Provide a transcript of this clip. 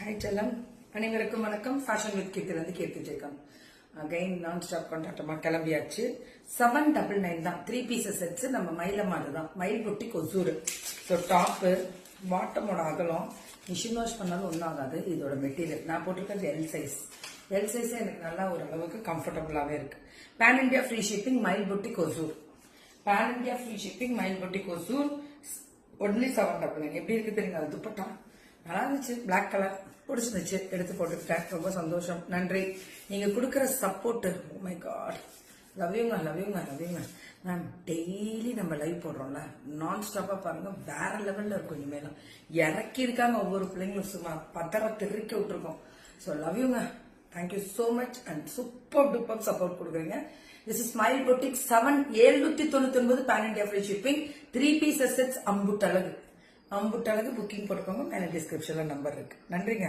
Hi செல்லம், அனைவருக்கும் வணக்கம். ஃபேஷன் வித் கீர்த்திலிருந்து கீர்த்தி ஜெயகம். அகைன் நான் ஸ்டாப் கான்ட்ராக்டமா கிளம்பியாச்சு. 799 தான் 3 பீசஸ் செட்ஸ். நம்ம மயிலம்மா தான் மயில் பொட்டி கொசூர். ஸோ டாப்பு பாட்டமோட அகலம் மிஷின் வாஷ் பண்ணாலும் ஒன்றும் ஆகாது. இதோட மெட்டீரியல் நான் போட்டிருக்கிறது எல் சைஸ். எல் சைஸே எனக்கு நல்லா ஓரளவுக்கு கம்ஃபர்டபுளாகவே இருக்கு. பேன் இண்டியா ஃப்ரீ ஷிப்பிங் மயில் பொட்டி கொசூர். பேன் இண்டியா ஃப்ரீ ஷிப்பிங் மயில் பொட்டி கொசூர் ஒன்லி 799. எப்படி இருக்கு தெரியுங்க? அது துப்பட்டா நல்லா இருந்துச்சு. பிளாக் கலர் பிடிச்சிருந்துச்சு, எடுத்து போட்டுக்கிட்டேன். ரொம்ப சந்தோஷம், நன்றி. நீங்க கொடுக்குற சப்போர்ட். ஓ மை காட், லவ்யூங்க லவ்யூங்க லவ்யூங்க மேம். டெய்லி நம்ம லைவ் போடுறோம்ல, நான் ஸ்டாப்பா பாருங்க, வேற லெவல்ல இருக்கும். இனிமேலும் இறக்கி இருக்காங்க ஒவ்வொரு பிள்ளைங்களும், சும்மா பத்தரை திருக்க விட்டுருக்கோம். ஸோ லவ்யூங்க, thank you so much and super duper support கொடுக்குறீங்க. This is smile boutique 799 pan India free shipping 3 pieces sets. அம்புட்டழகு புக்கிங் போட்டுக்கோங்க. மேல டிஸ்கிரிப்ஷன்ல நம்பர் இருக்கு. நன்றிங்க.